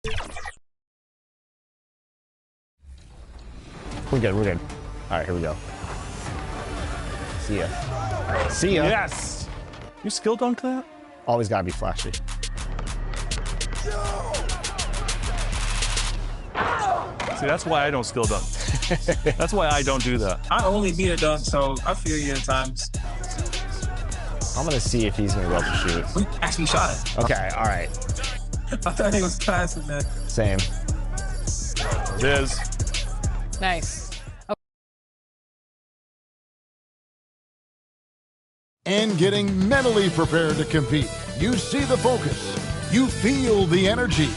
We're good. We're good. All right, here we go. See ya. See ya. Yes. You skill dunk that? Always gotta be flashy. See, that's why I don't skill dunk. That's why I don't do that. I only beat a dunk, so I feel you at times. I'm gonna see if he's gonna be able to shoot. We actually shot it. Okay, all right. I thought he was passing that. Same. It is. Nice. And getting mentally prepared to compete. You see the focus. You feel the energy.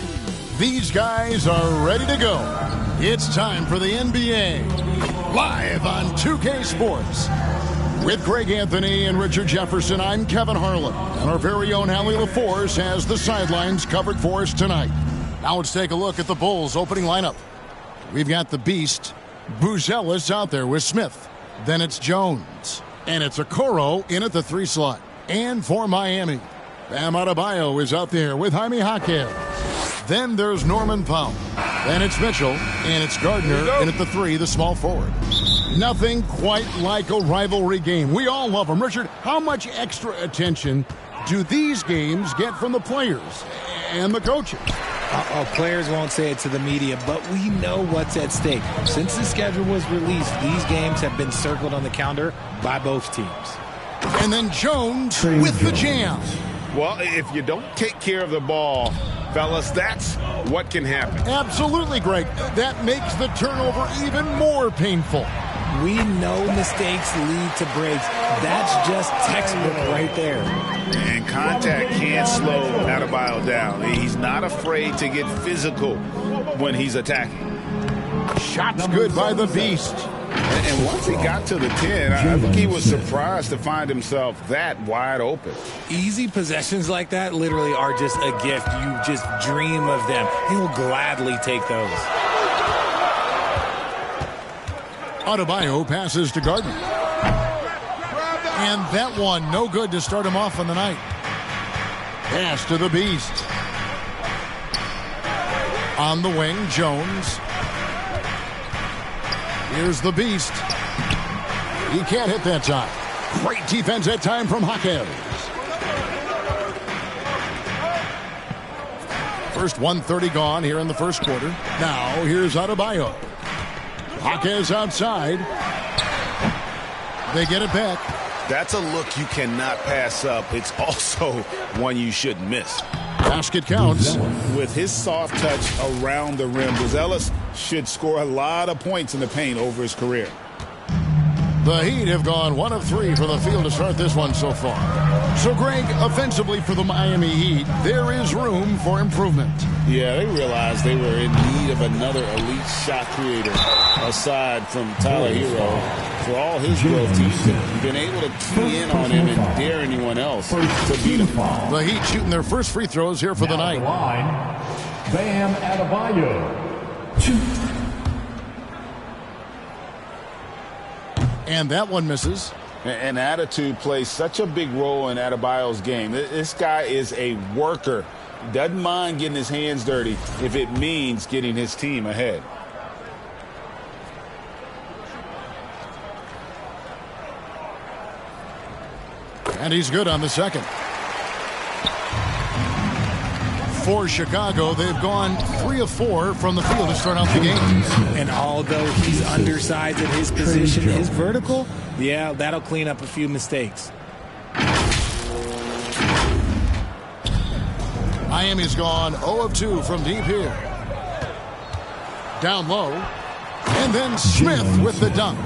These guys are ready to go. It's time for the NBA. Live on 2K Sports. With Greg Anthony and Richard Jefferson, I'm Kevin Harlan. And our very own Hallie LaForce has the sidelines covered for us tonight. Now let's take a look at the Bulls' opening lineup. We've got the Beast, Buzelis out there with Smith. Then it's Jones. And it's Okoro in at the 3 slot. And for Miami, Bam Adebayo is out there with Jaime Jaquez. Then there's Norman Powell. Then it's Mitchell. And it's Gardner in at the 3, the small forward. Nothing quite like a rivalry game. We all love them. Richard, how much extra attention do these games get from the players and the coaches? Players won't say it to the media, but we know what's at stake. Since the schedule was released, these games have been circled on the calendar by both teams. And then Jones with the jam. Well, if you don't take care of the ball, fellas, that's what can happen. Absolutely, Greg. That makes the turnover even more painful. We know mistakes lead to breaks. That's just textbook right there. And contact can't slow Adebayo down. He's not afraid to get physical when he's attacking. Shots good by the Beast. And once he got to the 10, I think he was surprised to find himself that wide open. Easy possessions like that literally are just a gift. You just dream of them. He'll gladly take those. Adebayo passes to Gardner. And that one, no good to start him off on the night. Pass to the Beast. On the wing, Jones. Here's the Beast. He can't hit that time. Great defense that time from Jaquez. First 1:30 gone here in the first quarter. Now here's Adebayo. Jaquez outside. They get it back. That's a look you cannot pass up. It's also one you shouldn't miss. Basket counts. With his soft touch around the rim, Buzelis should score a lot of points in the paint over his career. The Heat have gone 1 of 3 from the field to start this one so far. So, Greg, offensively for the Miami Heat, there is room for improvement. Yeah, they realized they were in need of another elite shot creator aside from Tyler Hero. For all his growth, he's been able to key in on him and dare anyone else to beat him. The Heat shooting their first free throws here for the night. Bam Adebayo. And that one misses. And attitude plays such a big role in Adebayo's game. This guy is a worker. Doesn't mind getting his hands dirty if it means getting his team ahead. And he's good on the second. For Chicago, they've gone 3 of 4 from the field to start out the game. And although he's undersized at his position, his vertical, yeah, that'll clean up a few mistakes. Miami's gone 0 of 2 from deep here. Down low. And then Smith with the dunk.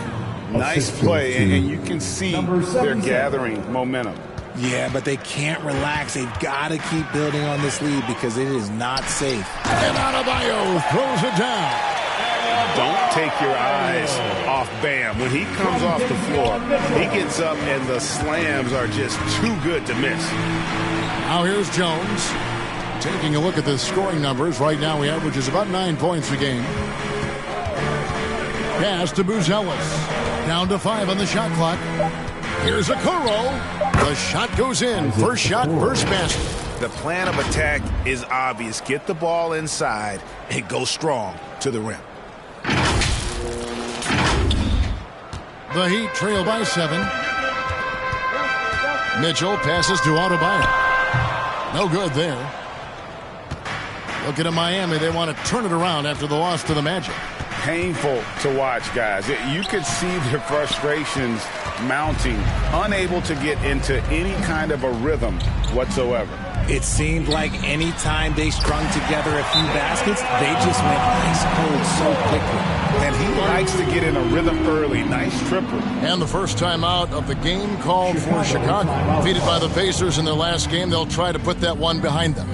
Nice play, and you can see they're gathering momentum. Yeah, but they can't relax. They've got to keep building on this lead because it is not safe. And Adebayo throws it down. Don't take your eyes off Bam. When he comes off the floor, he gets up and the slams are just too good to miss. Now here's Jones. Taking a look at the scoring numbers. Right now he averages about 9 points a game. Pass to Buzelis. Down to 5 on the shot clock. Here's Okoro. The shot goes in. First shot, first basket. the plan of attack is obvious. Get the ball inside and go strong to the rim. The Heat trail by 7. Mitchell passes to Adebayo. No good there. Looking at Miami, they want to turn it around after the loss to the Magic. Painful to watch, guys. You could see their frustrations mounting, unable to get into any kind of a rhythm whatsoever. It seemed like any time they strung together a few baskets, they just went ice cold so quickly. And he likes to get in a rhythm early. Nice triple. And the first time out of the game called for Chicago. Defeated by the Pacers in their last game, they'll try to put that one behind them.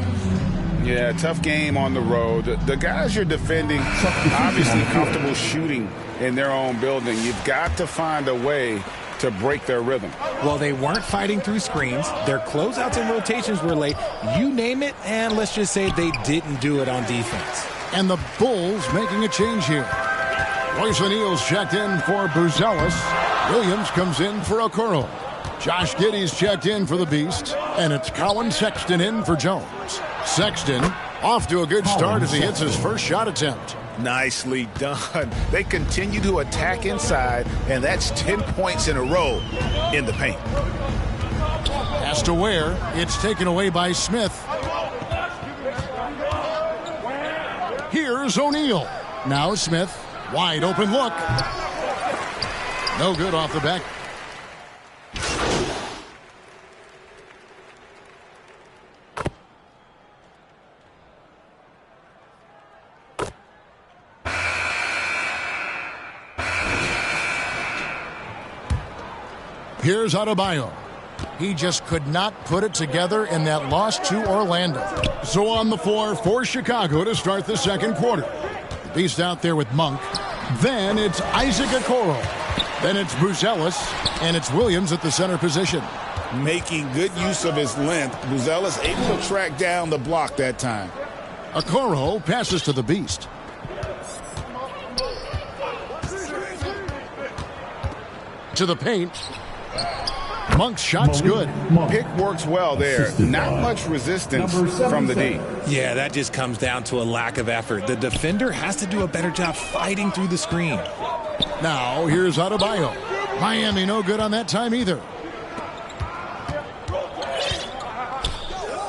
Yeah, tough game on the road. The guys you're defending, obviously comfortable shooting in their own building. You've got to find a way to break their rhythm. Well, they weren't fighting through screens. Their closeouts and rotations were late. You name it, and let's just say they didn't do it on defense. And the Bulls making a change here. Royce O'Neal's checked in for Buzelis. Williams comes in for Okoro. Josh Giddey's checked in for the Beast. And it's Colin Sexton in for Jones. Sexton off to a good start as he hits his first shot attempt. Nicely done. They continue to attack inside, and that's 10 points in a row in the paint. Pass to Ware. It's taken away by Smith. Here's O'Neal. Now Smith. Wide open look. No good off the back. Here's Adebayo. He just could not put it together in that loss to Orlando. So on the floor for Chicago to start the second quarter. The Beast out there with Monk. Then it's Isaac Okoro. Then it's Buzelis. And it's Williams at the center position. Making good use of his length. Buzelis able to track down the block that time. Okoro passes to the Beast. To the paint. Monk's shot's good. Pick works well there. Not much resistance from the D. Yeah, that just comes down to a lack of effort. The defender has to do a better job fighting through the screen. Now, here's Adebayo. Miami no good on that time either.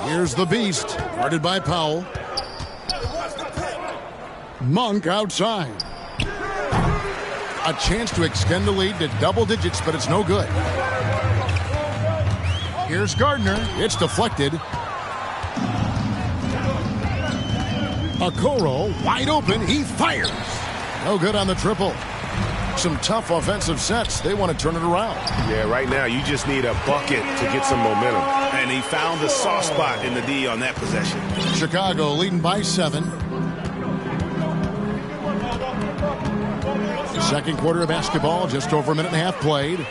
Here's the Beast, guarded by Powell. Monk outside. A chance to extend the lead to double digits, but it's no good. Here's Gardner. It's deflected. Okoro wide open. He fires. No good on the triple. Some tough offensive sets. They want to turn it around. Yeah, right now you just need a bucket to get some momentum. And he found the soft spot in the D on that possession. Chicago leading by 7. Second quarter of basketball, just over a minute and a half played.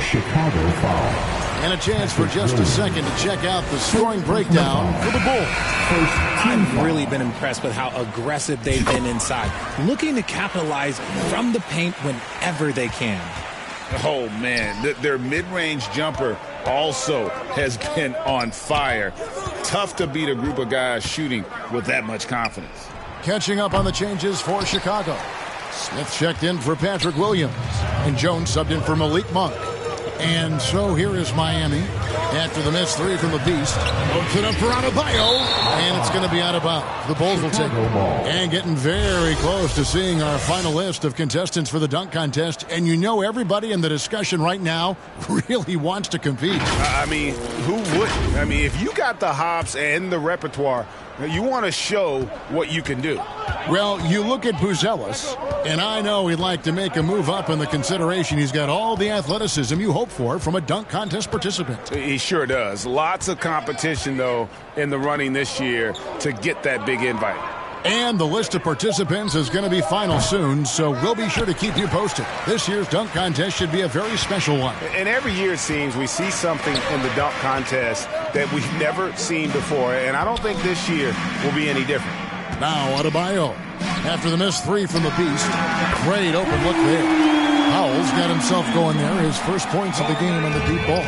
Chicago foul. And a chance for just a second to check out the scoring breakdown for the Bulls. I've really been impressed with how aggressive they've been inside, looking to capitalize from the paint whenever they can. Oh, man, their mid-range jumper also has been on fire. Tough to beat a group of guys shooting with that much confidence. Catching up on the changes for Chicago. Smith checked in for Patrick Williams. And Jones subbed in for Malik Monk. And so here is Miami after the missed three from the Beast. Puts it up for Adebayo, and it's going to be out of bounds. The Bulls will take it. And getting very close to seeing our final list of contestants for the dunk contest. And you know everybody in the discussion right now really wants to compete. I mean, who wouldn't? I mean, if you got the hops and the repertoire, you want to show what you can do. Well, you look at Buzelis, and I know he'd like to make a move up in the consideration. He's got all the athleticism you hope for from a dunk contest participant. He sure does. Lots of competition, though, in the running this year to get that big invite. And the list of participants is going to be final soon, so we'll be sure to keep you posted. This year's dunk contest should be a very special one. And every year, it seems, we see something in the dunk contest that we've never seen before, and I don't think this year will be any different. Now Adebayo, after the missed three from the Beast. Great open look there. Powell Powell's got himself going there. His first points of the game on the deep ball.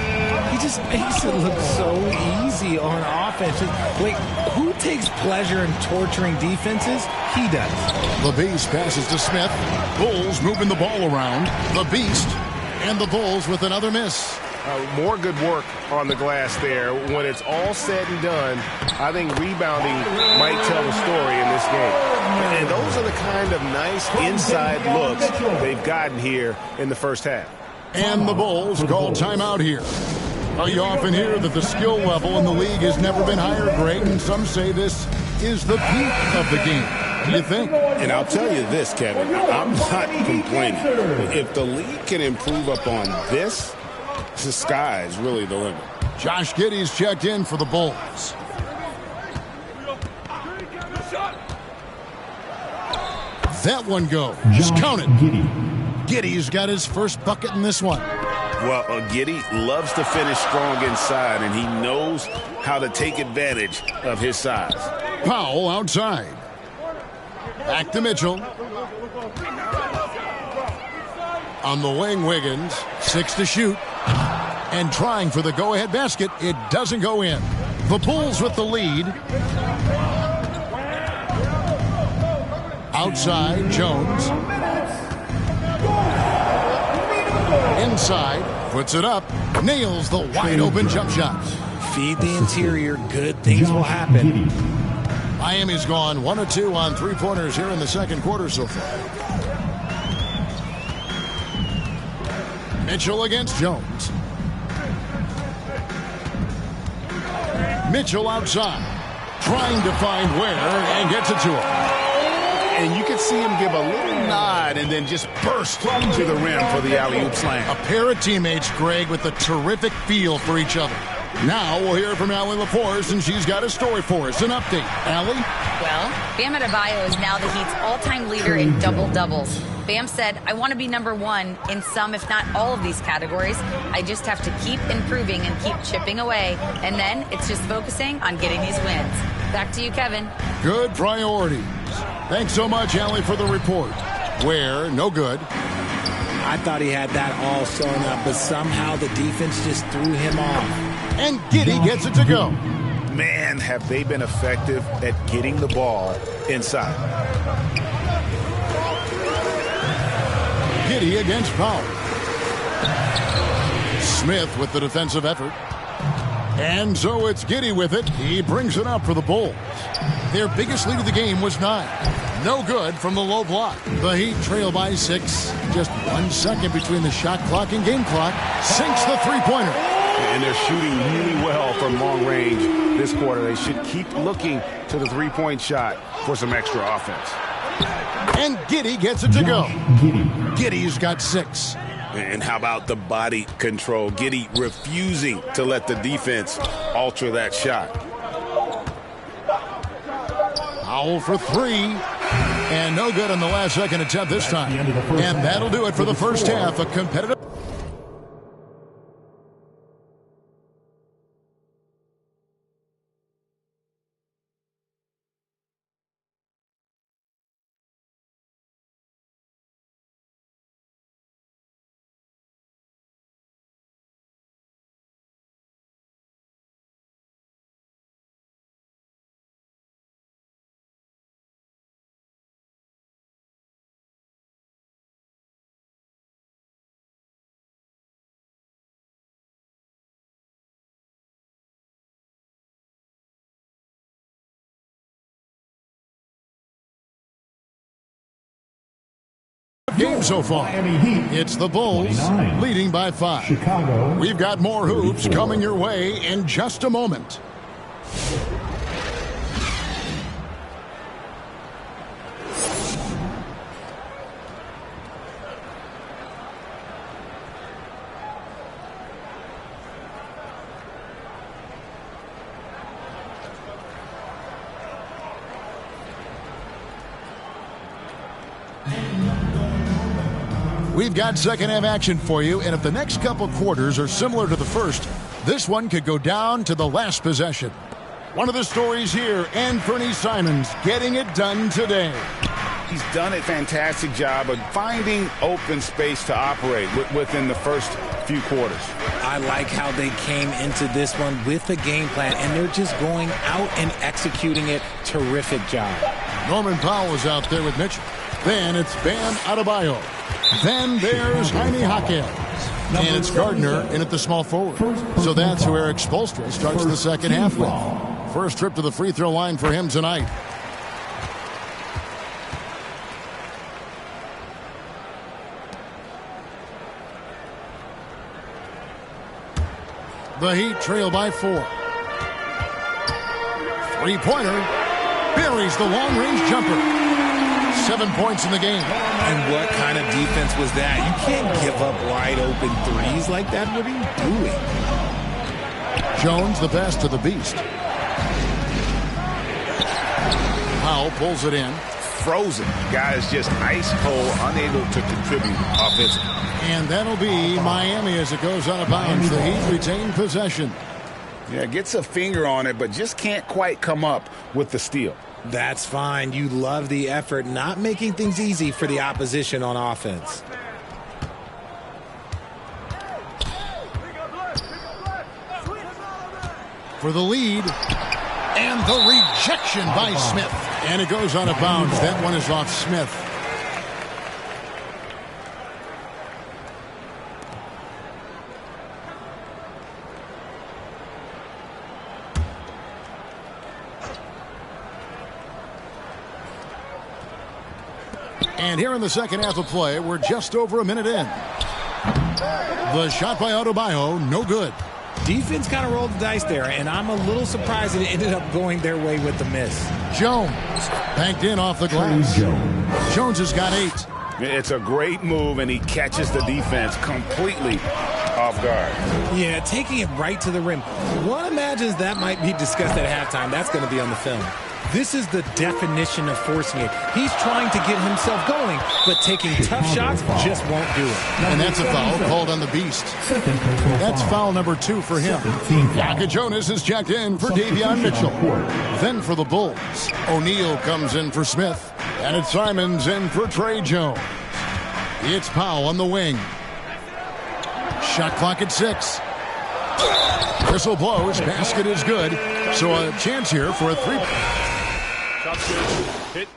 He just makes it look so easy on offense. Like, who takes pleasure in torturing defenses? He does. The Beast passes to Smith. Bulls moving the ball around. The Beast and the Bulls with another miss. More good work on the glass there. When it's all said and done, I think rebounding might tell the story in this game. And those are the kind of nice inside looks they've gotten here in the first half. And the Bulls call timeout here. You often hear that the skill level in the league has never been higher, Greg, and some say this is the peak of the game. What do you think? And I'll tell you this, Kevin, I'm not complaining. If the league can improve upon this, the sky is really the limit. Josh Giddey's checked in for the Bulls. That one goes. Just count it. Giddey's got his first bucket in this one. Well, Giddey loves to finish strong inside, and he knows how to take advantage of his size. Powell outside. Back to Mitchell. On the wing, Wiggins. 6 to shoot. And trying for the go-ahead basket. It doesn't go in. The Bulls with the lead. Outside, Jones. Inside, puts it up. Nails the wide-open jump shot. Feed the interior. Good things will happen. Miami's gone 1 of 2 on three-pointers here in the second quarter so far. Mitchell against Jones. Mitchell outside, trying to find where, and gets it to him. And you can see him give a little nod and then just burst to the rim for the alley-oop slam. A pair of teammates, Greg, with a terrific feel for each other. Now we'll hear from Allie LaForce, and she's got a story for us. An update. Allie? Well, Bam Adebayo is now the Heat's all-time leader in double-doubles. Bam said, I want to be number one in some, if not all of these categories. I just have to keep improving and keep chipping away. And then it's just focusing on getting these wins. Back to you, Kevin. Good priorities. Thanks so much, Allie, for the report. Where, no good. I thought he had that all sewn up, but somehow the defense just threw him off. And Giddey gets it to go. Man, have they been effective at getting the ball inside. Giddey against Powell. Smith with the defensive effort. And so it's Giddey with it. He brings it up for the Bulls. Their biggest lead of the game was 9. No good from the low block. The Heat trail by 6. Just 1 second between the shot clock and game clock. Sinks the three-pointer. And they're shooting really well from long range this quarter. They should keep looking to the three-point shot for some extra offense. And Giddey gets it to go. Giddey's got 6. And how about the body control? Giddey refusing to let the defense alter that shot. Powell for 3. And no good on the last second attempt this time. And that'll do it for the first half. A competitive... game so far. It's the Bulls leading by 5. Chicago. We've got more hoops coming your way in just a moment. We've got second half action for you, and if the next couple quarters are similar to the first, this one could go down to the last possession. One of the stories here, and Fernie Simons getting it done today. He's done a fantastic job of finding open space to operate within the first few quarters. I like how they came into this one with a game plan, and they're just going out and executing it. Terrific job. Norman Powell is out there with Mitchell. Then it's Bam Adebayo. Then there's Jaime Jaquez. And it's Gardner in at the small forward. So that's who Eric Spoelstra starts the second half with. First trip to the free throw line for him tonight. The Heat trail by 4. Three-pointer. Buries the long-range jumper. 7 points in the game. And what kind of defense was that? You can't give up wide-open threes like that. What are you doing? Jones, the pass to the Beast. Powell pulls it in. Frozen. Guys just ice cold, unable to contribute offensively. And that'll be Miami as it goes out of bounds. The Heat retain possession. Yeah, gets a finger on it, but just can't quite come up with the steal. That's fine. You love the effort, not making things easy for the opposition on offense. For the lead. And the rejection by Smith. And it goes out of bounds. That one is off Smith. And here in the second half of play, we're just over a minute in. The shot by Adebayo, no good. Defense kind of rolled the dice there, and I'm a little surprised that it ended up going their way with the miss. Jones banked in off the glass. Jones has got 8. It's a great move, and he catches the defense completely off guard. Yeah, taking it right to the rim. One imagines that might be discussed at halftime. That's going to be on the film. This is the definition of forcing it. He's trying to get himself going, but taking tough shots just won't do it. And that's a foul called on the Beast. That's foul number 2 for him. Yaka Jonas is checked in for Davion Mitchell. Then for the Bulls, O'Neal comes in for Smith. And it's Simons in for Trey Jones. It's Powell on the wing. Shot clock at 6. Whistle blows. Basket is good. So a chance here for a 3. Shot's good. Hit.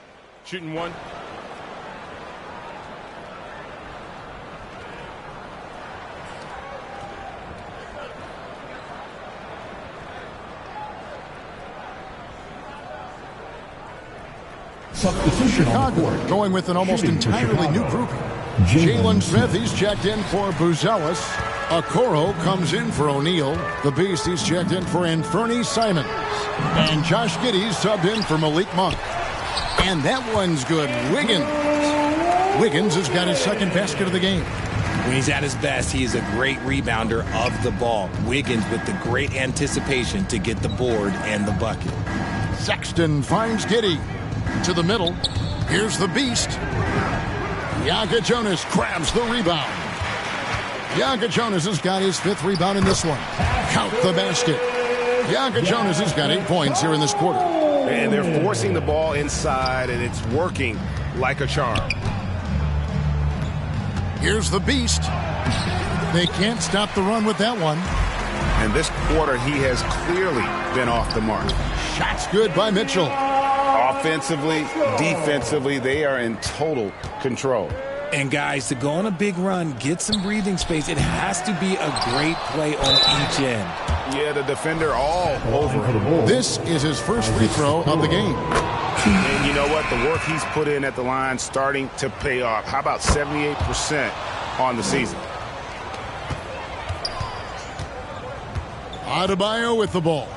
Shooting 1. Chicago going with an almost entirely new grouping. Jalen Smith, he's checked in for Buzelis. Okoro comes in for O'Neal. The Beast, he's checked in for Anfernee Simons. And Josh Giddey's subbed in for Malik Monk. And that one's good. Wiggins has got his second basket of the game. When he's at his best, he is a great rebounder of the ball. Wiggins with the great anticipation to get the board and the bucket. Sexton finds Giddey. To the middle. Here's the Beast. Yaka Jonas grabs the rebound. Yaka Jonas has got his 5th rebound in this one. Count the basket. Yaka Jonas has got 8 points here in this quarter. And they're forcing the ball inside, and it's working like a charm. Here's the Beast. They can't stop the run with that one. And this quarter, he has clearly been off the mark. Shots good by Mitchell. Offensively, defensively, they are in total control. And guys, to go on a big run, get some breathing space, it has to be a great play on each end. Yeah, the defender all over him. This is his first free throw of the game. And you know what? The work he's put in at the line starting to pay off. How about 78% on the season? Adebayo with the ball.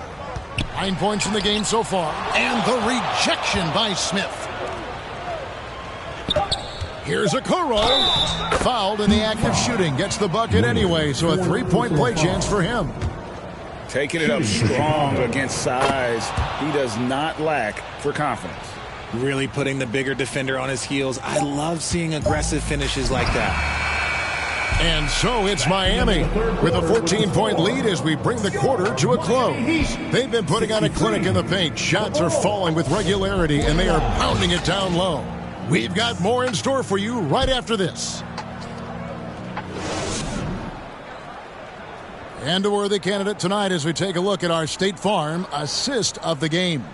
9 points in the game so far. And the rejection by Smith. Here's Okoro. Fouled in the act of shooting. Gets the bucket anyway, so a 3-point play chance for him. Taking it up strong against size. He does not lack for confidence. Really putting the bigger defender on his heels. I love seeing aggressive finishes like that. And so it's Miami with a 14-point lead as we bring the quarter to a close. They've been putting on a clinic in the paint. Shots are falling with regularity, and they are pounding it down low. We've got more in store for you right after this. And a worthy candidate tonight as we take a look at our State Farm assist of the game.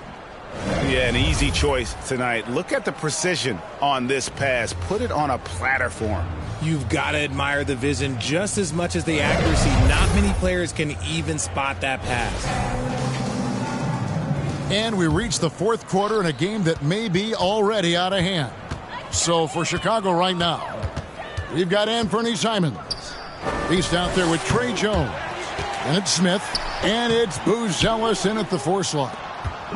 Yeah, an easy choice tonight. Look at the precision on this pass. Put it on a platter for him. You've got to admire the vision just as much as the accuracy. Not many players can even spot that pass. And we reach the fourth quarter in a game that may be already out of hand. So for Chicago right now, we've got Anthony Simons. He's out there with Trey Jones. And it's Smith. And it's Buzelis in at the 4 slot.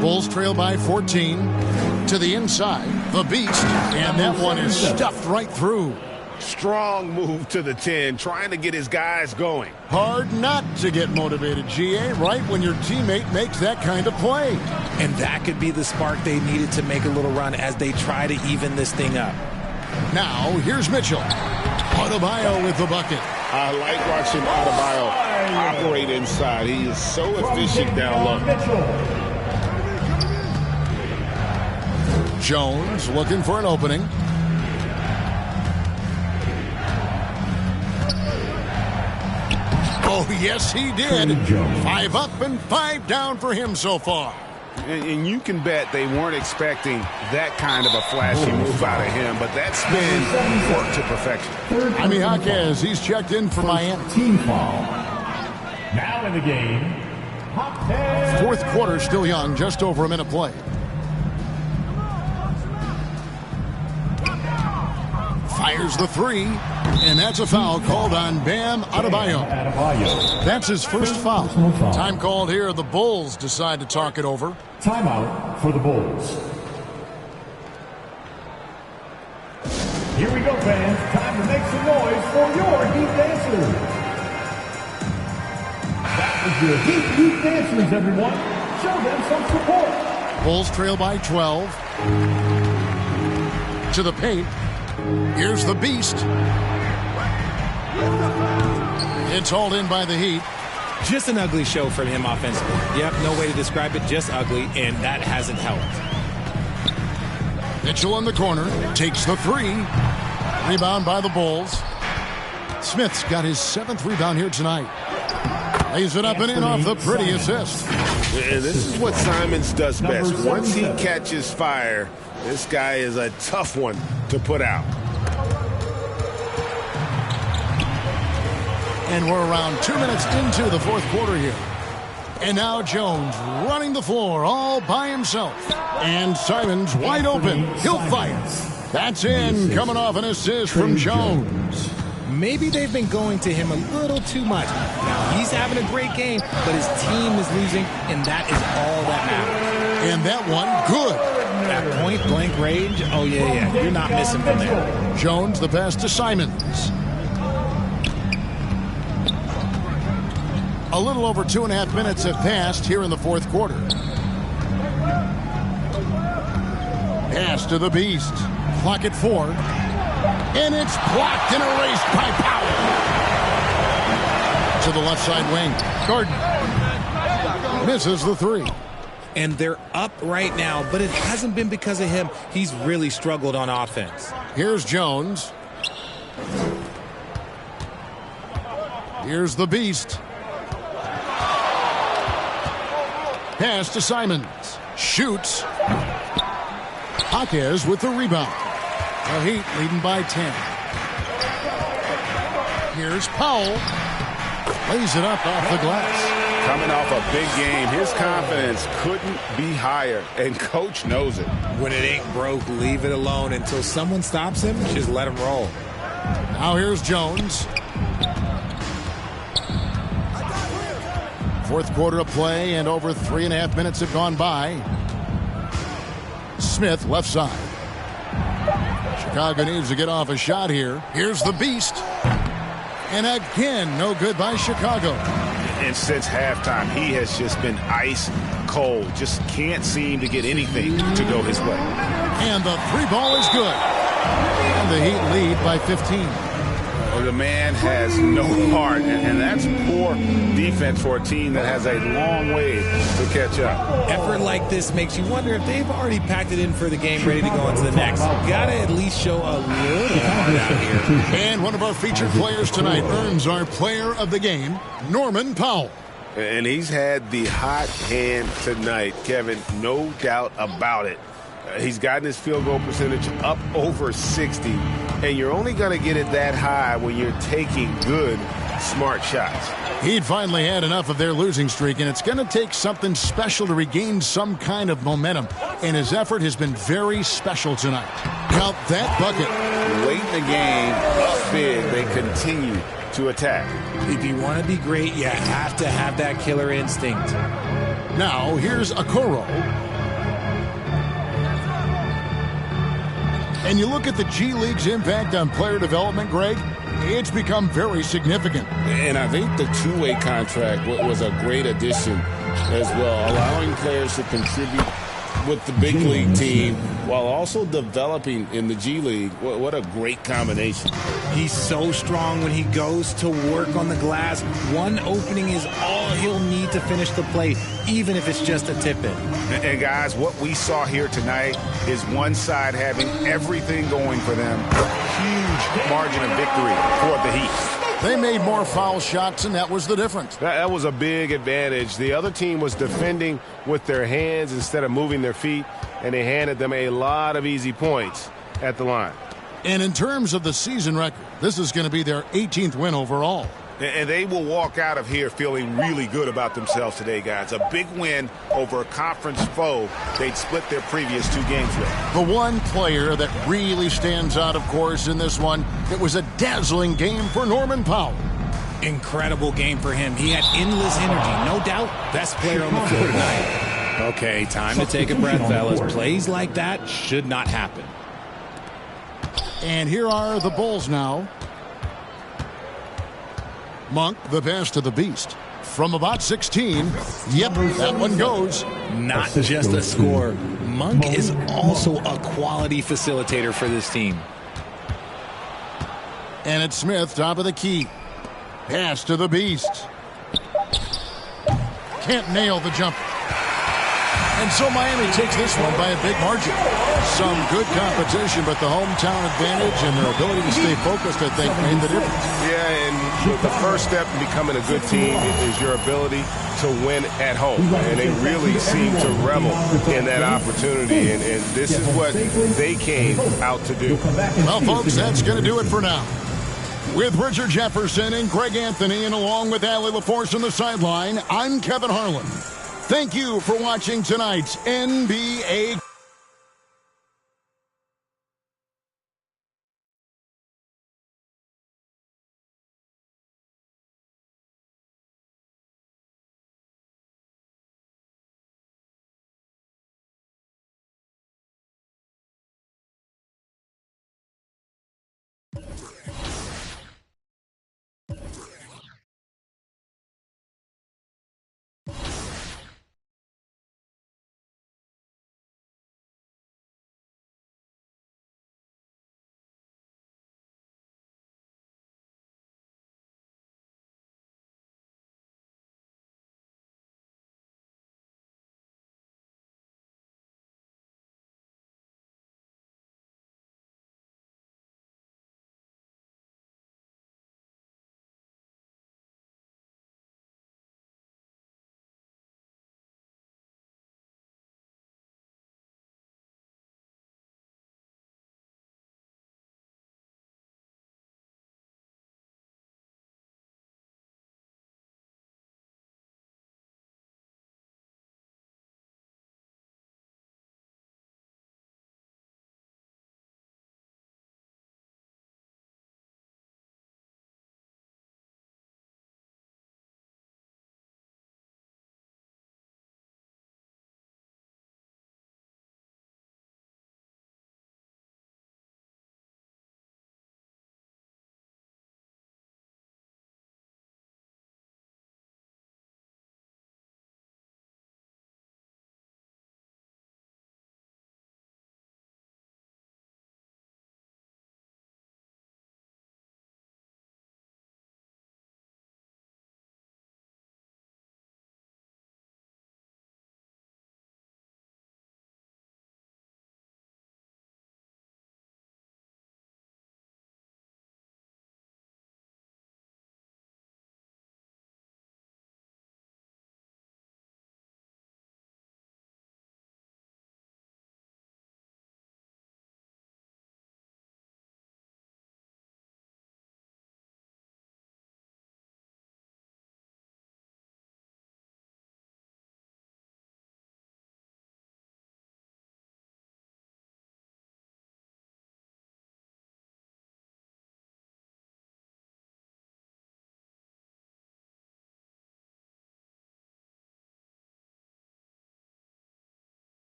Bulls trail by 14. To the inside, the Beast. And that one is stuffed right through. Strong move to the 10, trying to get his guys going. Hard not to get motivated, GA, right when your teammate makes that kind of play. And that could be the spark they needed to make a little run as they try to even this thing up. Now, here's Mitchell. Adebayo with the bucket. I like watching Adebayo operate inside. He is so efficient down low. Jones looking for an opening. Oh, yes, he did. 5 up and 5 down for him so far. And you can bet they weren't expecting that kind of a flashy move out of him, but that spin worked to perfection. Jaime Jaquez, he's checked in for Miami. Team foul. Now in the game, fourth quarter still young, just over a minute play. Fires the 3, and that's a foul called on Bam Adebayo. That's his first foul. Time called here. The Bulls decide to talk it over. Timeout for the Bulls. Here we go, fans. Time to make some noise for your Heat Dancers. That was your Heat Dancers, everyone. Show them some support. Bulls trail by 12. To the paint. Here's the Beast. It's hauled in by the Heat. Just an ugly show from him offensively. Yep, no way to describe it, just ugly, and that hasn't helped. Mitchell in the corner, takes the 3. Rebound by the Bulls. Smith's got his 7th rebound here tonight. Lays it up and in off the pretty assist. And this is what Simons does best. Once he catches fire, this guy is a tough one to put out. And we're around 2 minutes into the fourth quarter here. And now Jones running the floor all by himself. And Simons wide open. He'll fire. That's in, coming off an assist from Jones. Maybe they've been going to him a little too much. Now, he's having a great game, but his team is losing, and that is all that matters. And that one, good. At point-blank range, oh, yeah. You're not missing from there. Jones, the pass to Simons. A little over 2.5 minutes have passed here in the fourth quarter. Pass to the Beast. Clock at 4. And it's blocked and erased by Powell. To the left side wing. Gordon misses the 3. And they're up right now, but it hasn't been because of him. He's really struggled on offense. Here's Jones. Here's the Beast. Pass to Simons. Shoots. Jaquez with the rebound. The Heat leading by 10. Here's Powell. Lays it up off the glass. Coming off a big game, his confidence couldn't be higher, and Coach knows it. When it ain't broke, leave it alone until someone stops him. Just let him roll. Now here's Jones. Fourth quarter of play, and over 3.5 minutes have gone by. Smith, left side. Chicago needs to get off a shot here. Here's the Beast. And again, no good by Chicago. And since halftime, he has just been ice cold. Just can't seem to get anything to go his way. And the 3 ball is good. And the Heat lead by 15. the man has no heart, and that's poor defense for a team that has a long way to catch up. Effort like this makes you wonder if they've already packed it in for the game, ready to go on to the next. Gotta at least show a little heart out here. And one of our featured players tonight earns our player of the game, Norman Powell. And he's had the hot hand tonight, Kevin, no doubt about it. He's gotten his field goal percentage up over 60, and you're only going to get it that high when you're taking good, smart shots. He'd finally had enough of their losing streak, and it's going to take something special to regain some kind of momentum. And his effort has been very special tonight. Count that bucket. Late in the game, up big, they continue to attack. If you want to be great, you have to have that killer instinct. Now, here's Okoro. And you look at the G League's impact on player development, Greg, it's become very significant. And I think the two-way contract was a great addition as well, allowing players to contribute with the big league team while also developing in the G League. What a great combination. He's so strong when he goes to work on the glass. One opening is all he'll need to finish the play, even if it's just a tip-in. And guys, what we saw here tonight is one side having everything going for them. Huge margin of victory for the Heat. They made more foul shots, and that was the difference. That was a big advantage. The other team was defending with their hands instead of moving their feet, and they handed them a lot of easy points at the line. And in terms of the season record, this is going to be their 18th win overall. And they will walk out of here feeling really good about themselves today, guys. A big win over a conference foe they'd split their previous 2 games with. The one player that really stands out, of course, in this one, it was a dazzling game for Norman Powell. Incredible game for him. He had endless energy, no doubt. Best player on the field tonight. Okay, time to take a breath, fellas. Plays like that should not happen. And here are the Bulls now. Monk, the pass to the Beast. From about 16. Yep, that one goes. Not just a scorer. Monk is also a quality facilitator for this team. And it's Smith, top of the key. Pass to the Beast. Can't nail the jumper. And so Miami takes this one by a big margin. Some good competition, but the hometown advantage and their ability to stay focused, I think, made the difference. Yeah, and the first step in becoming a good team is your ability to win at home. And they really seem to revel in that opportunity. And this is what they came out to do. Well, folks, that's going to do it for now. With Richard Jefferson and Greg Anthony, and along with Allie LaForce on the sideline, I'm Kevin Harlan. Thank you for watching tonight's NBA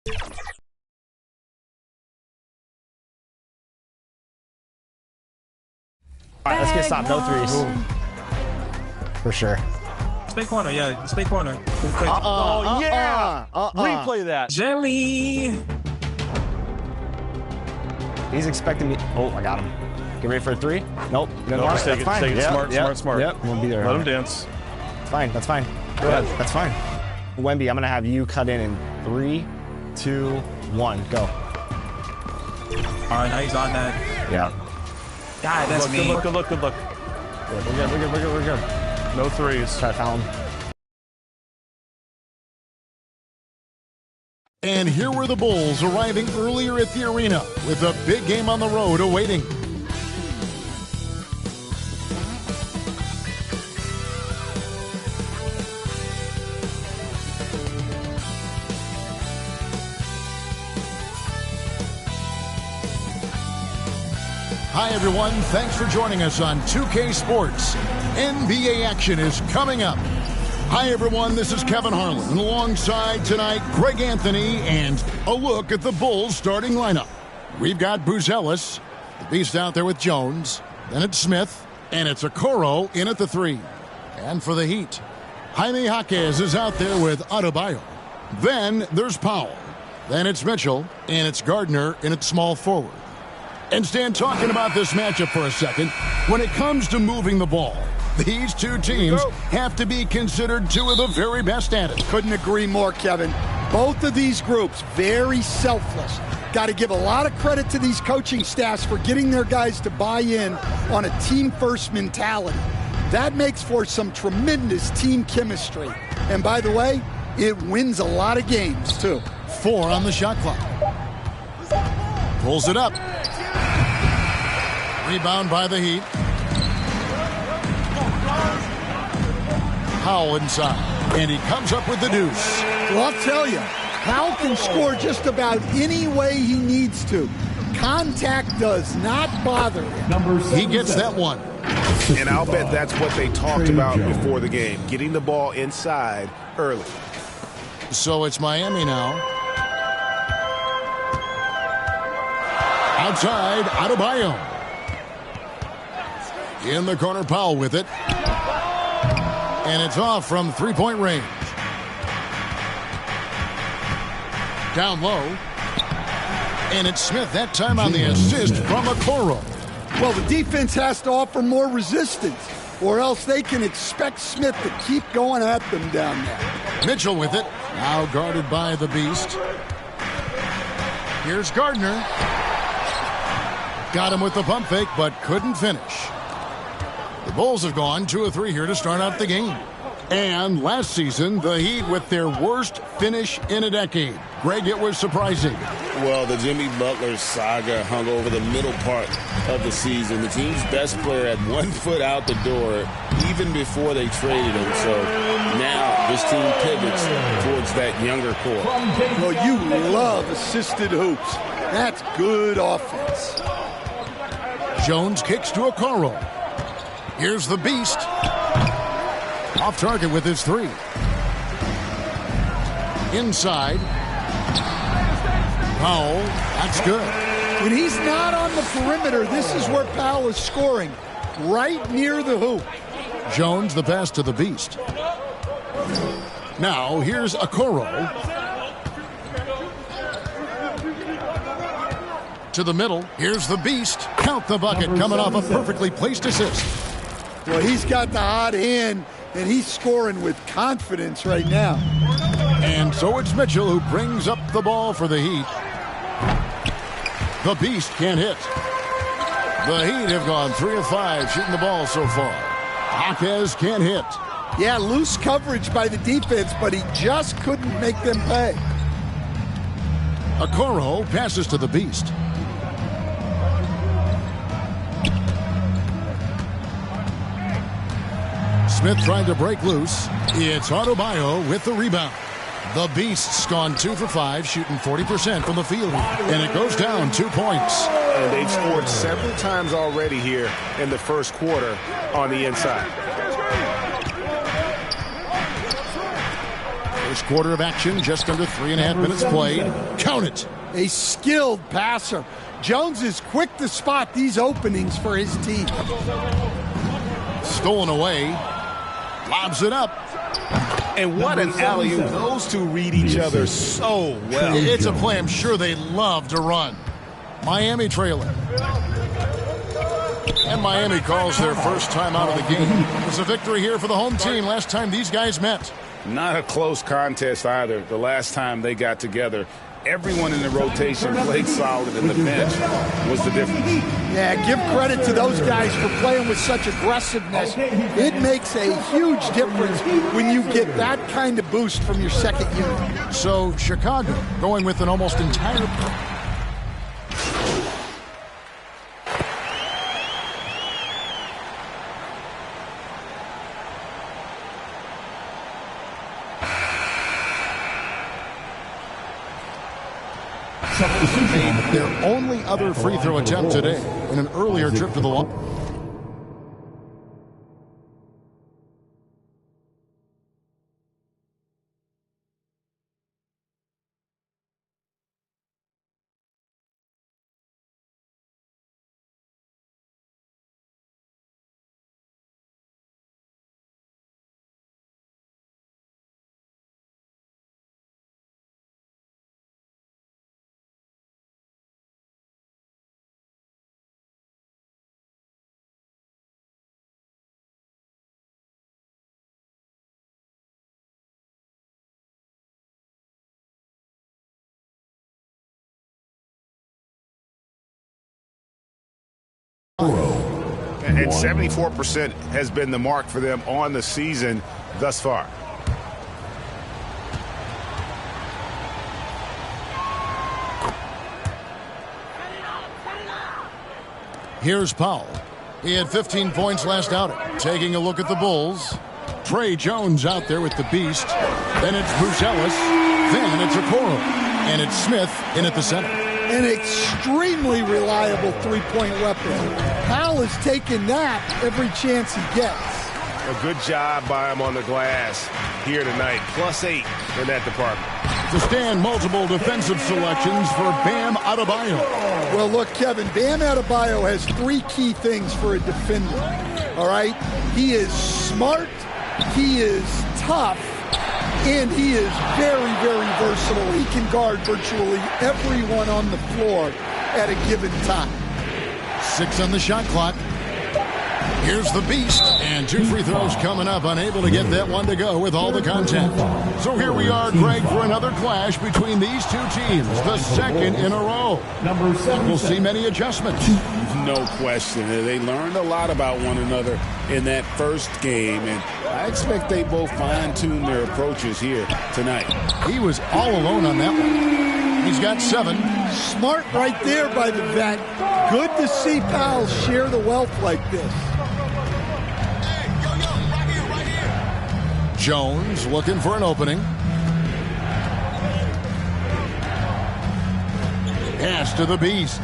All right, let's get stopped. No threes. For sure. Stay corner, yeah. Stay corner. Oh, yeah. Replay that. Jelly. He's expecting me. Oh, I got him. Get ready for a three. Nope. No, just take it. Take it. Yep, Smart. Yep. Won't be there. Let him dance. It's fine. That's fine. Go ahead. That's fine. Wemby, I'm going to have you cut in 3, 2, 1. Go. All right, now he's on that. Yeah. God, that's me. Good look. We're good. No threes. Try to foul him. And here were the Bulls arriving earlier at the arena with a big game on the road awaiting. Hi, everyone. Thanks for joining us on 2K Sports. NBA action is coming up. Hi, everyone. This is Kevin Harlan. And alongside tonight, Greg Anthony and a look at the Bulls starting lineup. We've got Buzelis, the beast out there with Jones. Then it's Smith. And it's Okoro in at the 3. And for the Heat, Jaime Jaquez is out there with Adebayo. Then there's Powell. Then it's Mitchell. And it's Gardner in at small forward. And Stan, talking about this matchup for a second, when it comes to moving the ball, these two teams have to be considered two of the very best at it. Couldn't agree more, Kevin. Both of these groups, very selfless. Got to give a lot of credit to these coaching staffs for getting their guys to buy in on a team-first mentality. That makes for some tremendous team chemistry. And by the way, it wins a lot of games, too. 4 on the shot clock. Pulls it up. Rebound by the Heat. Powell inside. And he comes up with the deuce. Well, I'll tell you, Powell can score just about any way he needs to. Contact does not bother him. He gets that one. And I'll bet that's what they talked about before the game, getting the ball inside early. So it's Miami now. Outside, Adebayo. In the corner, Powell with it. And it's off from three-point range. Down low. And it's Smith that time on the assist from Okoro. Well, the defense has to offer more resistance, or else they can expect Smith to keep going at them down there. Mitchell with it. Now guarded by the Beast. Here's Gardner. Got him with the pump fake, but couldn't finish. The Bulls have gone 2 of 3 here to start out the game. And last season, the Heat with their worst finish in a decade. Greg, it was surprising. Well, the Jimmy Butler saga hung over the middle part of the season. The team's best player had 1 foot out the door even before they traded him. So now this team pivots towards that younger core. Well, you love assisted hoops. That's good offense. Jones kicks to Okoro. Here's the Beast. Off target with his 3. Inside. Powell. That's good. When he's not on the perimeter, this is where Powell is scoring. Right near the hoop. Jones the pass to the Beast. Now here's Okoro. To the middle. Here's the Beast. Count the bucket coming off a perfectly placed assist. Well, he's got the hot hand, and he's scoring with confidence right now. And so it's Mitchell who brings up the ball for the Heat. The Beast can't hit. The Heat have gone 3 of 5 shooting the ball so far. Jaquez can't hit. Yeah, loose coverage by the defense, but he just couldn't make them pay. Okoro passes to the Beast. Smith trying to break loose. It's Adebayo with the rebound. The Beast's gone 2 for 5, shooting 40% from the field. And it goes down 2 points. And they've scored several times already here in the first quarter on the inside. First quarter of action, just under 3.5 minutes played. Count it. A skilled passer. Jones is quick to spot these openings for his team. Stolen away. Lobs it up. And what an alley-oop. Those two read each other so well. It's a play I'm sure they love to run. Miami trailing. And Miami calls their first time out of the game. It was a victory here for the home team last time these guys met. Not a close contest either. The last time they got together, everyone in the rotation played solid, and the bench was the difference. Yeah, give credit to those guys for playing with such aggressiveness. It makes a huge difference when you get that kind of boost from your second unit. So Chicago going with an almost entire... Their only other free throw attempt today in an earlier trip to the line. And 74% has been the mark for them on the season thus far. Here's Powell. He had 15 points last outing. Taking a look at the Bulls. Trey Jones out there with the beast. Then it's Bruce Ellis. Then it's Okoro. And it's Smith in at the center. An extremely reliable three-point weapon. Powell is taking that every chance he gets. A good job by him on the glass here tonight. +8 in that department. To stand multiple defensive selections for Bam Adebayo. Well, look, Kevin, Bam Adebayo has three key things for a defender. All right? He is smart, he is tough, and he is very, very versatile. He can guard virtually everyone on the floor at a given time. 6 on the shot clock. Here's the beast, and 2 free throws coming up, unable to get that one to go with all the contact. So here we are, Greg, for another clash between these two teams, the second in a row. We'll see many adjustments. No question. They learned a lot about one another in that first game, and I expect they both fine-tune their approaches here tonight. He was all alone on that one. He's got 7. Smart right there by the vet. Good to see Powell share the wealth like this. Jones looking for an opening. Pass to the beast.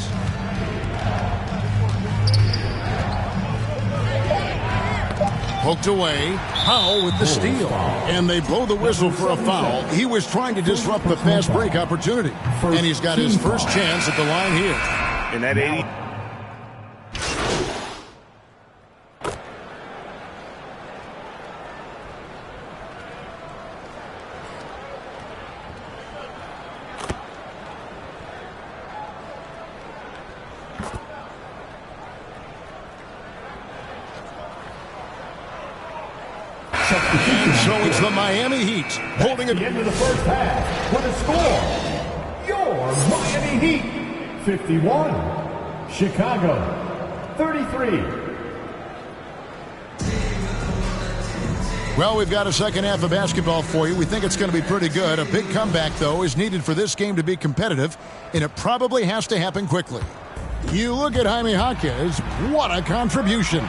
Poked away. Powell with the steal. And they blow the whistle for a foul. He was trying to disrupt the fast break opportunity. And he's got his first chance at the line here. And that 80. And so it's the Miami Heat holding it. At the end of the first half, with a score, your Miami Heat 51, Chicago 33. Well, we've got a second half of basketball for you. We think it's going to be pretty good. A big comeback, though, is needed for this game to be competitive, and it probably has to happen quickly. You look at Jaime Jaquez, what a contribution.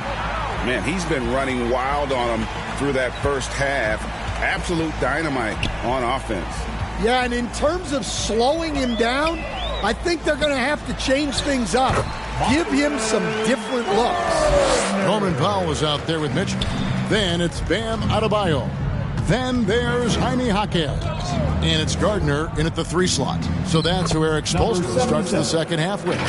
Man, he's been running wild on them through that first half. Absolute dynamite on offense. Yeah, and in terms of slowing him down, I think they're going to have to change things up. Give him some different looks. Norman Powell was out there with Mitchell. Then it's Bam Adebayo. Then there's Jaime Jaquez. And it's Gardner in at the 3 slot. So that's who Eric Spoelstra starts the second half with.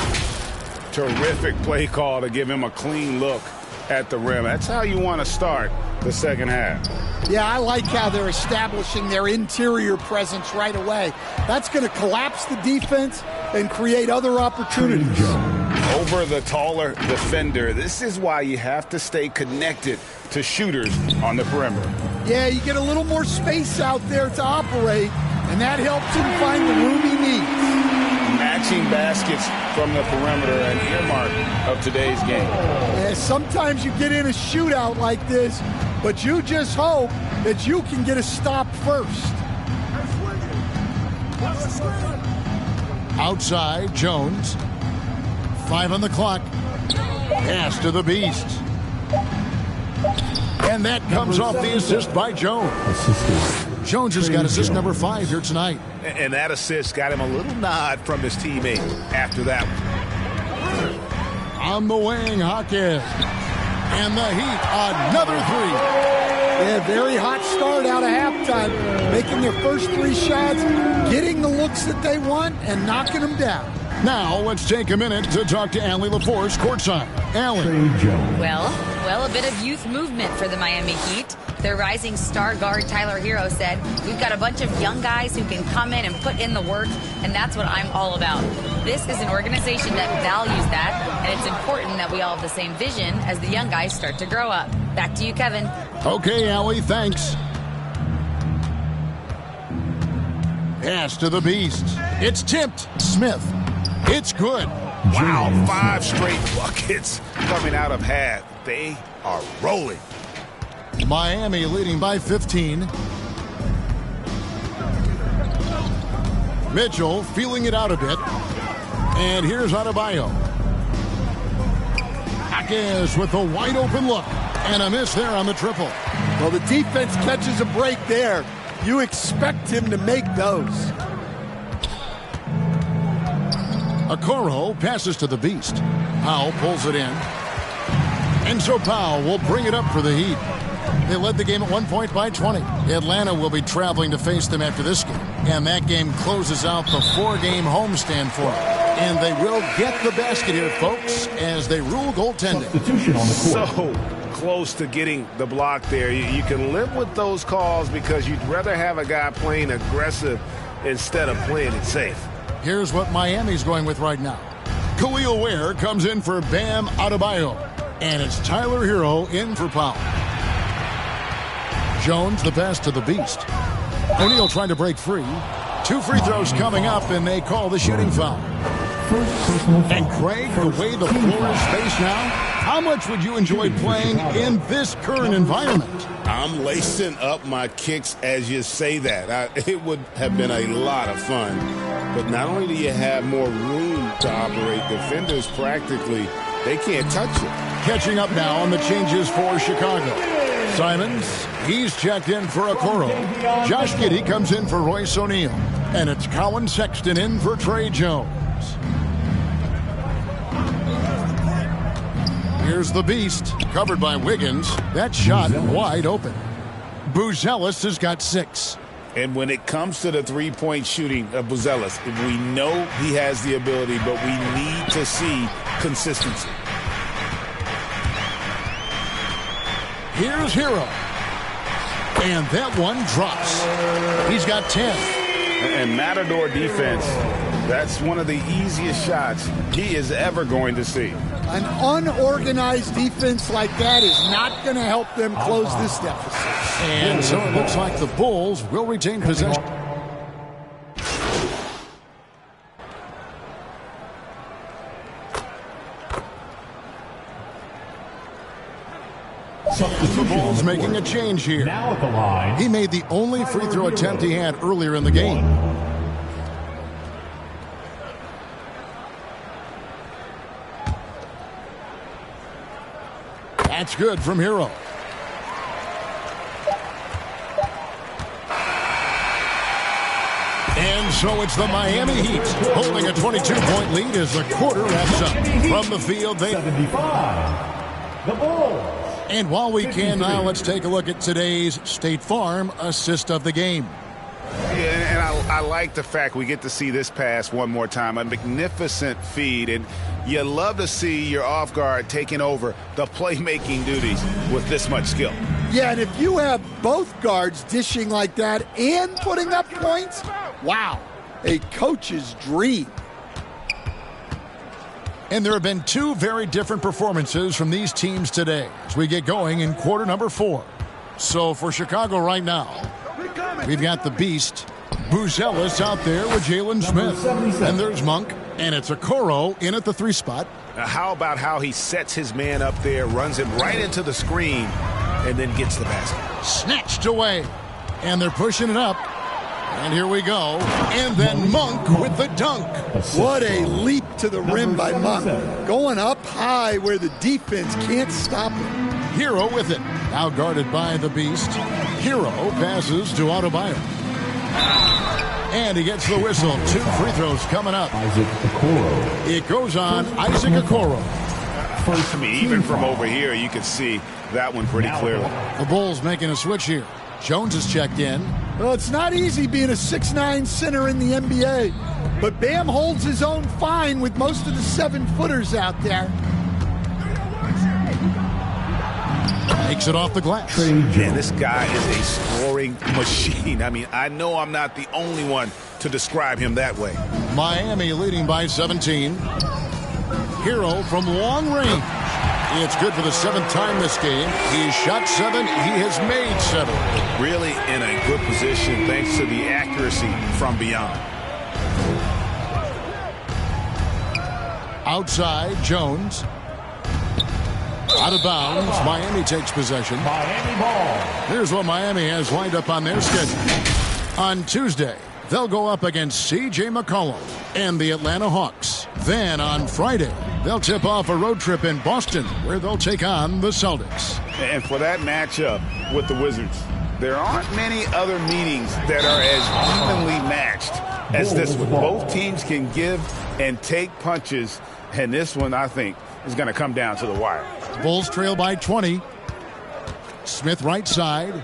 Terrific play call to give him a clean look at the rim. That's how you want to start the second half. Yeah, I like how they're establishing their interior presence right away. That's going to collapse the defense and create other opportunities. Over the taller defender. This is why you have to stay connected to shooters on the perimeter. Yeah, you get a little more space out there to operate, and that helps him find the room he needs. Matching baskets from the perimeter, an earmark of today's game. Yeah, sometimes you get in a shootout like this, but you just hope that you can get a stop first. Outside, Jones. 5 on the clock. Pass to the Beast. And that comes off the assist by Jones. Jones has got assist number 5 here tonight. And that assist got him a little nod from his teammate after that one. On the wing, Jaquez. And the Heat, another 3. Yeah, very hot start out of halftime. Making their first 3 shots, getting the looks that they want, and knocking them down. Now, let's take a minute to talk to Allie LaForce courtside. Allie. Well, a bit of youth movement for the Miami Heat. Their rising star guard, Tyler Hero, said, "We've got a bunch of young guys who can come in and put in the work, and that's what I'm all about." This is an organization that values that, and it's important that we all have the same vision as the young guys start to grow up. Back to you, Kevin. Okay, Allie, thanks. Pass to the Beast. It's tipped. Smith. It's good. Wow, 5 straight buckets coming out of half. They are rolling. Miami leading by 15. Mitchell feeling it out a bit. And here's Adebayo. Jaquez with a wide open look. And a miss there on the triple. Well, the defense catches a break there. You expect him to make those. Okoro passes to the Beast. Powell pulls it in. And so Powell will bring it up for the Heat. They led the game at 1 point by 20. Atlanta will be traveling to face them after this game. And that game closes out the 4-game homestand for them. And they will get the basket here, folks, as they rule goaltending. So close to getting the block there. You can live with those calls because you'd rather have a guy playing aggressive instead of playing it safe. Here's what Miami's going with right now. Khalil Ware comes in for Bam Adebayo. And it's Tyler Hero in for Powell. Jones, the pass to the Beast. O'Neal trying to break free. 2 free throws coming up, and they call the shooting foul. And Craig, the way the floor is spaced now, how much would you enjoy playing in this current environment? I'm lacing up my kicks as you say that. It would have been a lot of fun. But not only do you have more room to operate, defenders practically, they can't touch it. Catching up now on the changes for Chicago. Simons, he's checked in for Okoro. Josh Giddey comes in for Royce O'Neal. And it's Colin Sexton in for Trey Jones. Here's the Beast, covered by Wiggins. That shot wide open. Buzelis has got 6. And when it comes to the three-point shooting of Buzelis, we know he has the ability, but we need to see consistency. Here's Hero. And that one drops. He's got 10. And Matador defense, that's one of the easiest shots he is ever going to see. An unorganized defense like that is not going to help them close this deficit. And so it looks like the Bulls will retain possession. The Bulls making a change here. Now at the line. He made the only free throw attempt he had earlier in the game. That's good from Hero. And so it's the Miami Heat holding a 22-point lead as the quarter wraps up. From the field, they... 75. The Bulls. And while we can now, let's take a look at today's State Farm assist of the game. Yeah, and I like the fact we get to see this pass one more time. A magnificent feed, and you love to see your off guard taking over the playmaking duties with this much skill. Yeah, and if you have both guards dishing like that and putting up points, wow, a coach's dream. And there have been two very different performances from these teams today as we get going in quarter number 4. So for Chicago right now, we've got the Beast, Buzelis out there with Jalen Smith. And there's Monk, and it's Okoro in at the 3 spot. Now how about how he sets his man up there, runs him right into the screen, and then gets the basket. Snatched away, and they're pushing it up. And here we go. And then Monk with the dunk. What a leap to the rim by Monk. Going up high where the defense can't stop him. Hero with it. Now guarded by the Beast. Hero passes to Adebayo. And he gets the whistle. 2 free throws coming up. Isaac Okoro. It goes on Isaac Okoro. I mean, even from over here, you can see that one pretty clearly. The Bulls making a switch here. Jones is checked in. Well, it's not easy being a 6'9" center in the NBA, but Bam holds his own fine with most of the 7-footers out there. Takes it off the glass. And this guy is a scoring machine. I mean, I know I'm not the only one to describe him that way. Miami leading by 17. Hero from long range. It's good for the 7th time this game. He's shot 7. He has made 7. Really in a good position thanks to the accuracy from beyond. Outside, Jones. Out of bounds. Miami takes possession. Miami ball. Here's what Miami has lined up on their schedule. On Tuesday, they'll go up against C.J. McCollum and the Atlanta Hawks. Then on Friday, they'll tip off a road trip in Boston where they'll take on the Celtics. And for that matchup with the Wizards, there aren't many other meetings that are as evenly matched as this one. Both teams can give and take punches, and this one, I think, is going to come down to the wire. Bulls trail by 20. Smith right side.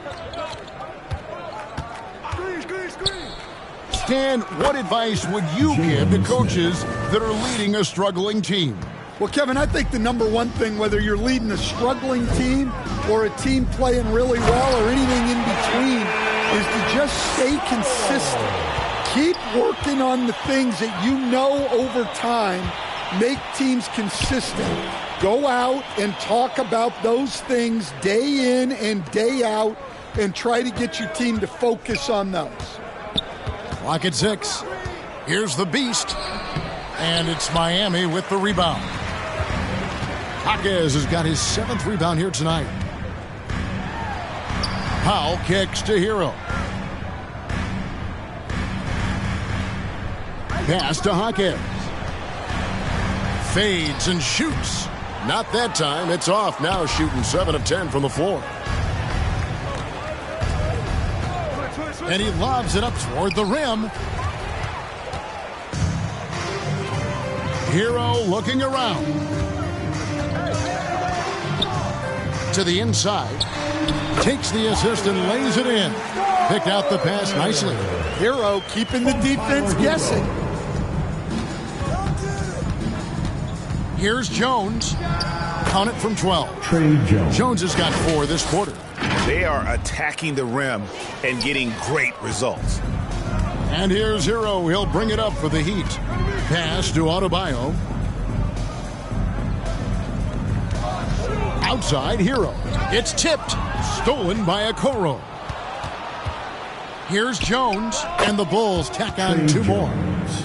Stan, what advice would you give to coaches that are leading a struggling team? Well, Kevin, I think the number one thing, whether you're leading a struggling team or a team playing really well or anything in between, is to just stay consistent. Keep working on the things that you know over time make teams consistent. Go out and talk about those things day in and day out and try to get your team to focus on those. Clock at 6. Here's the Beast. And it's Miami with the rebound. Jaquez has got his 7th rebound here tonight. Powell kicks to Hero. Pass to Jaquez. Fades and shoots. Not that time. It's off now, shooting 7 of 10 from the floor. And he lobs it up toward the rim. Hero looking around. To the inside. Takes the assist and lays it in. Picked out the pass nicely. Hero keeping the defense guessing. Here's Jones. Count it from 12. Trey Jones. Jones has got 4 this quarter. They are attacking the rim and getting great results. And here's Hero. He'll bring it up for the Heat. Pass to Adebayo. Outside, Hero. It's tipped. Stolen by Okoro. Here's Jones. And the Bulls tack on 2 more.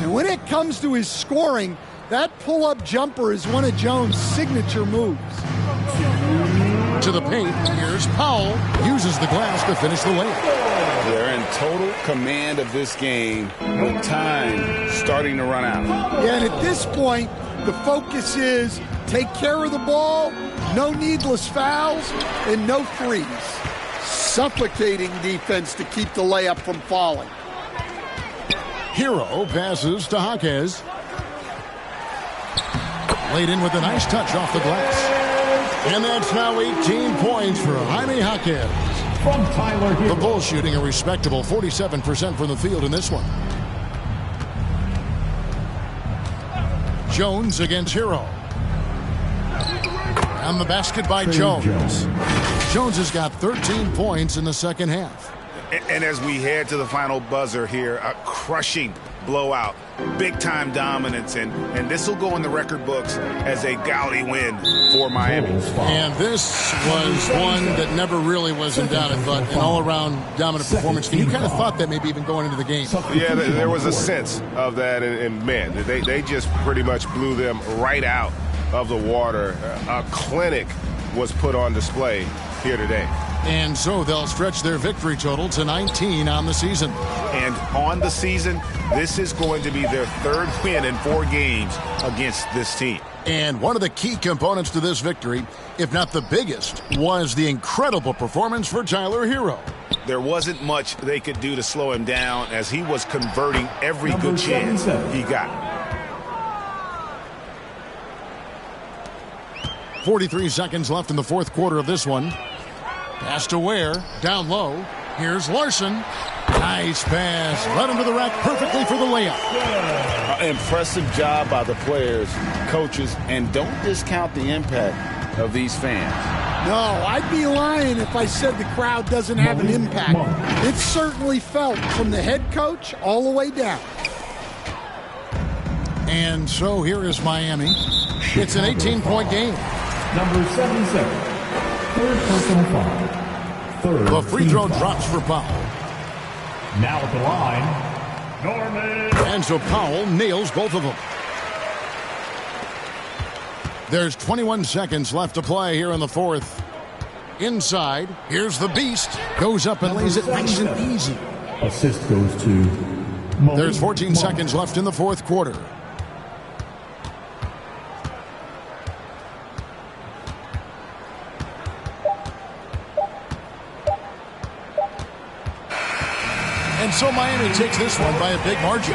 And when it comes to his scoring, that pull-up jumper is one of Jones' signature moves. To the paint, here's Powell. Uses the glass to finish the layup. They're in total command of this game with time starting to run out. Yeah, and at this point, the focus is take care of the ball, no needless fouls, and no threes. Suffocating defense to keep the layup from falling. Hero passes to Jaquez. Laid in with a nice touch off the glass. And that's now 18 points for Jaime Jaquez. From Tyler Hero. The Bulls shooting a respectable 47% from the field in this one. Jones against Hero. And the basket by Jones. Jones has got 13 points in the second half. And as we head to the final buzzer here, a crushing blowout, big-time dominance, and this will go in the record books as a gaudy win for Miami. And this was one that never really was in doubt, but an all-around dominant performance. And you kind of thought that maybe even going into the game. Yeah, there was a sense of that, and man, they just pretty much blew them right out of the water. A clinic was put on display here today. And so they'll stretch their victory total to 19 on the season. And on the season, this is going to be their third win in 4 games against this team. And one of the key components to this victory, if not the biggest, was the incredible performance for Tyler Hero. There wasn't much they could do to slow him down as he was converting every good chance he got. 43 seconds left in the fourth quarter of this one. Pass to Ware, down low. Here's Larson. Nice pass. Led him to the rack perfectly for the layup. Impressive job by the players, coaches, and don't discount the impact of these fans. No, I'd be lying if I said the crowd doesn't have an impact. It certainly felt from the head coach all the way down. And so here is Miami. It's an 18-point game. Number 77. Third personal foul. Third. The free throw drops for Powell. Now at the line, Norman. And so Powell nails both of them. There's 21 seconds left to play here in the fourth. Inside, here's the Beast. Goes up and lays it nice and easy. Assist goes to There's 14 seconds left in the fourth quarter. And so Miami takes this one by a big margin.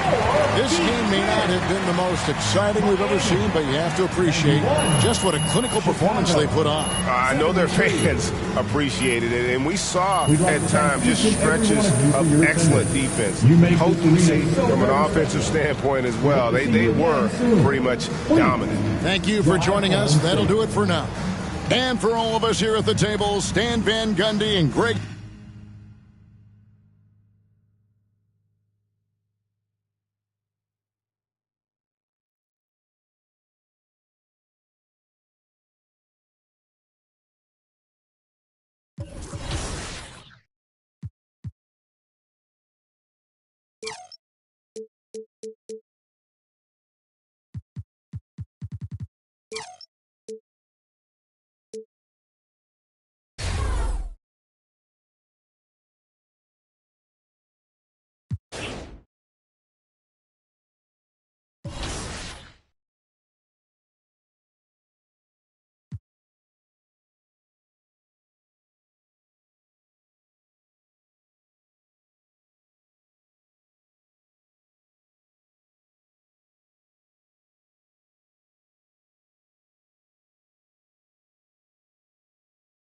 This game may not have been the most exciting we've ever seen, but you have to appreciate just what a clinical performance they put on. I know their fans appreciated it, and we saw at times just stretches of excellent defense. Potency from an offensive standpoint as well. They were pretty much dominant. Thank you for joining us. That'll do it for now. And for all of us here at the table, Stan Van Gundy and Greg